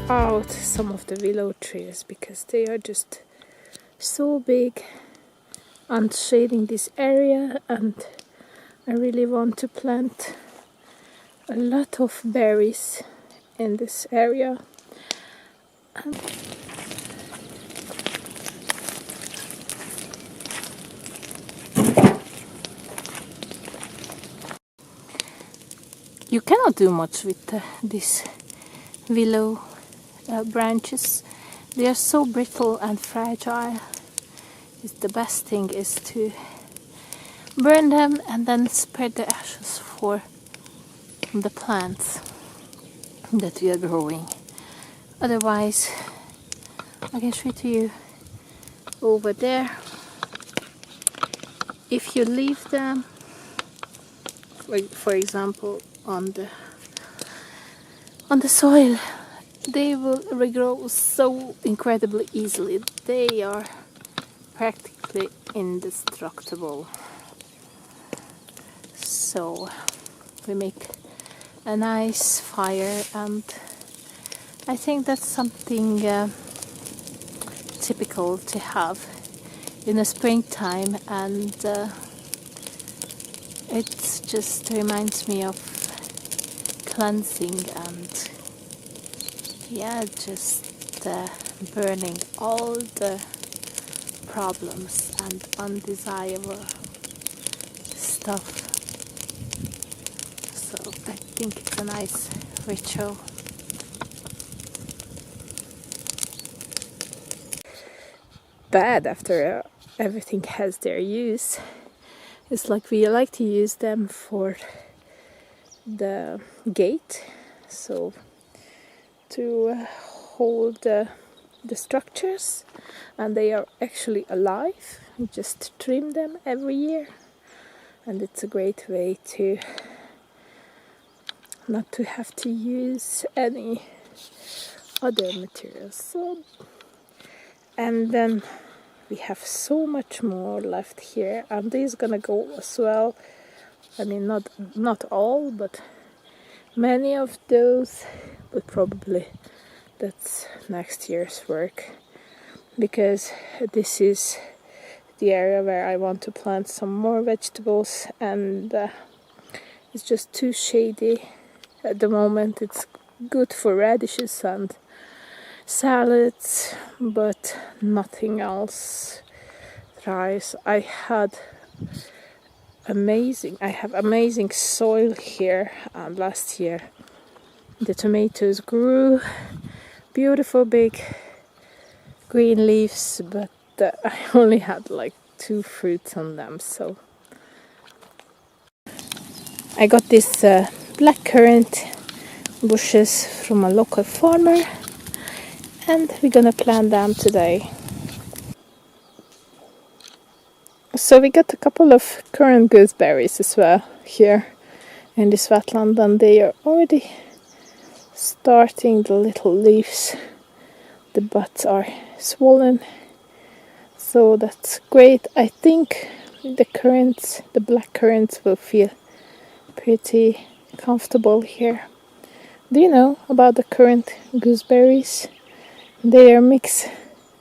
Out some of the willow trees because they are just so big and shading this area, and I really want to plant a lot of berries in this area. And you cannot do much with these willow branches. They are so brittle and fragile. The best thing is to burn them and then spread the ashes for the plants that we are growing. Otherwise, I can show it to you over there. If you leave them, like for example, on the soil, they will regrow so incredibly easily. They are practically indestructible. So we make a nice fire, and I think that's something typical to have in the springtime, and it just reminds me of cleansing and yeah, just burning all the problems and undesirable stuff. So I think it's a nice ritual. Bad after everything has their use. It's like we like to use them for the gate, so to hold the structures, and they are actually alive. We just trim them every year, and it's a great way to not to have to use any other materials. So, and then we have so much more left here, and this is gonna go as well. I mean, not all, but many of those, but probably that's next year's work, because this is the area where I want to plant some more vegetables, and it's just too shady at the moment. It's good for radishes and salads, but nothing else thrives. I have amazing soil here, and last year the tomatoes grew beautiful big green leaves, but I only had like 2 fruits on them. So I got this blackcurrant bushes from a local farmer, and we're gonna plant them today. So we got a couple of currant gooseberries as well here in this wetland, and they are already starting the little leaves. The buds are swollen, so that's great. I think the black currants will feel pretty comfortable here. Do you know about the currant gooseberries? They are mixed,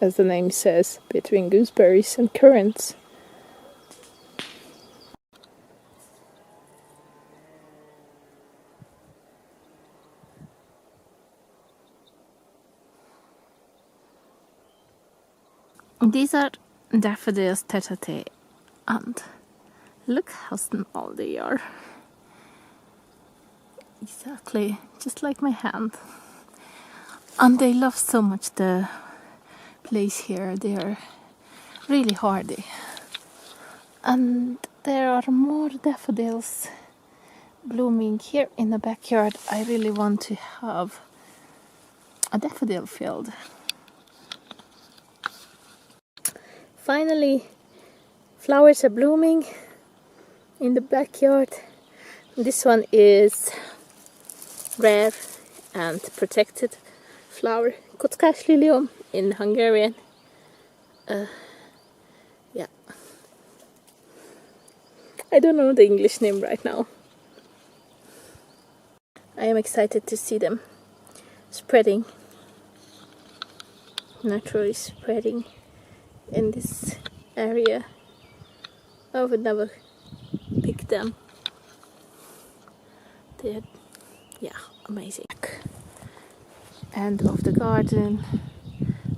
as the name says, between gooseberries and currants. These are daffodils tete, and look how small they are. Exactly, just like my hand. And they love so much the place here. They are really hardy. And there are more daffodils blooming here in the backyard. I really want to have a daffodil field. Finally, flowers are blooming in the backyard. This one is rare and protected flower, Kockás lilium in Hungarian. Yeah, I don't know the English name right now. I am excited to see them spreading, naturally spreading in this area. I would never pick them. They're, yeah, amazing. End of the garden,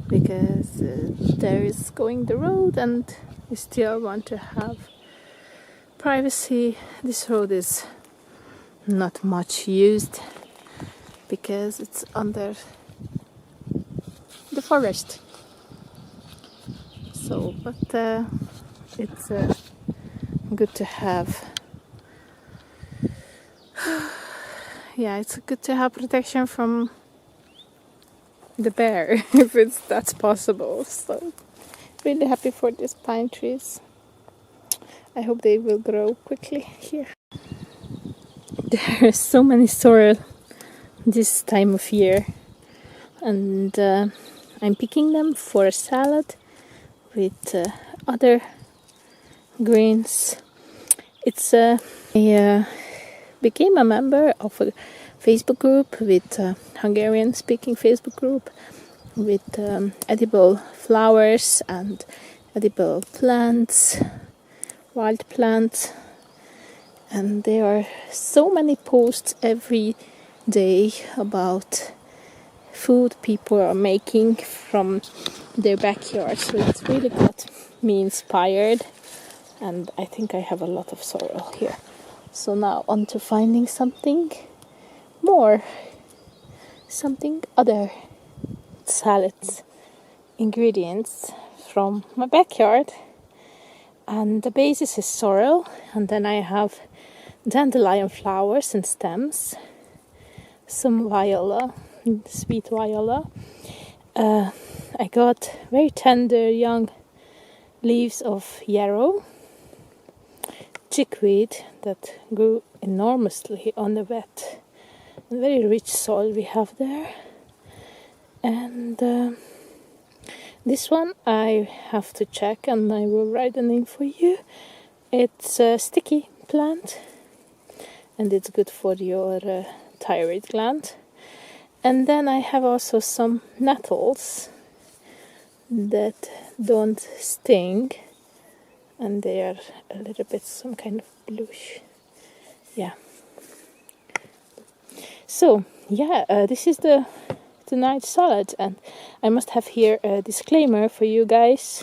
because there is going the road and we still want to have privacy. This road is not much used because it's under the forest. So, but it's good to have. Yeah, it's good to have protection from the bear if that's possible. So, really happy for these pine trees. I hope they will grow quickly here. There are so many sorrel this time of year, and I'm picking them for a salad with other greens. I became a member of a Facebook group with Hungarian speaking Facebook group with edible flowers and edible plants, wild plants, and there are so many posts every day about food people are making from their backyard. So it's really got me inspired, and I think I have a lot of sorrel here. So now on to finding something more, something other salads ingredients from my backyard. And the basis is sorrel, and then I have dandelion flowers and stems, some viola, sweet viola. I got very tender young leaves of yarrow, chickweed that grew enormously on the wet and very rich soil we have there. And this one I have to check, and I will write the name for you. It's a sticky plant, and it's good for your thyroid gland. And then I have also some nettles that don't sting, and they are a little bit some kind of bluish. Yeah. So yeah, this is the tonight's salad, and I must have here a disclaimer for you guys.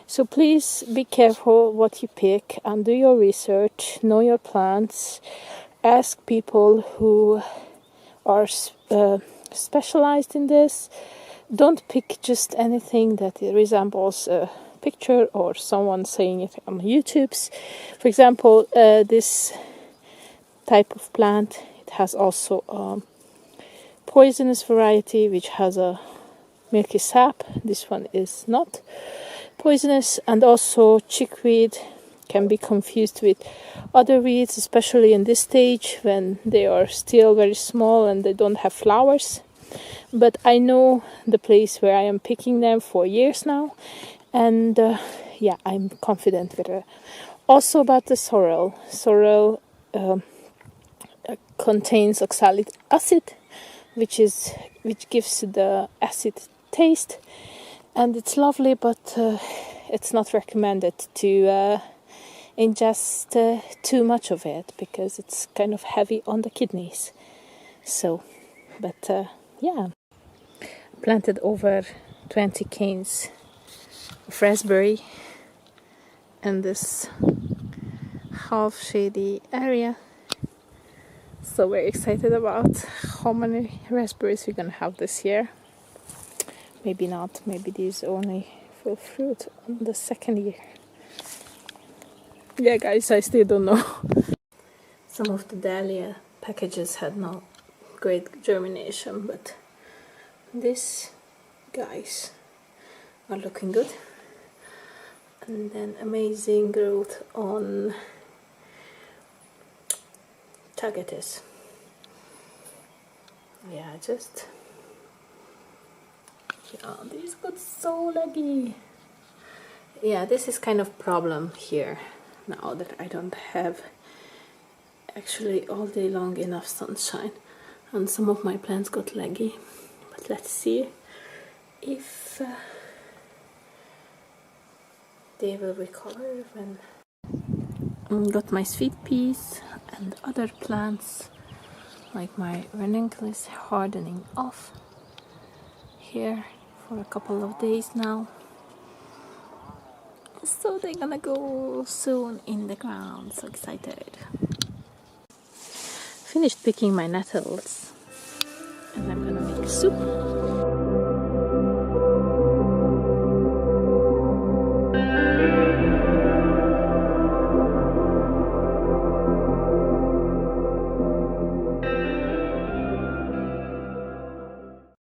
So please be careful what you pick and do your research, know your plants, ask people who are specialized in this. Don't pick just anything that resembles a picture or someone saying it on YouTube's. For example, this type of plant, it has also poisonous variety which has a milky sap. This one is not poisonous, and also chickweed can be confused with other weeds, especially in this stage when they are still very small and they don't have flowers. But I know the place where I am picking them for years now, and yeah, I'm confident with it. Also about the sorrel. Sorrel contains oxalic acid, which gives the acid taste, and it's lovely, but it's not recommended to ingest too much of it because it's kind of heavy on the kidneys. So, but yeah, planted over 20 canes of raspberry in this half shady area. So we're excited about how many raspberries we're gonna have this year. Maybe not, maybe these only full fruit on the second year. Yeah guys, I still don't know. Some of the dahlia packages had no great germination, but these guys are looking good. and then amazing growth on tagetes. Yeah, just these got so leggy. Yeah, this is kind of problem here now that I don't have actually all day long enough sunshine, and some of my plants got leggy. But let's see if they will recover when got my sweet peas and other plants like my ranunculus hardening off here for a couple of days now, so they're gonna go soon in the ground. So excited. Finished picking my nettles and I'm gonna make soup.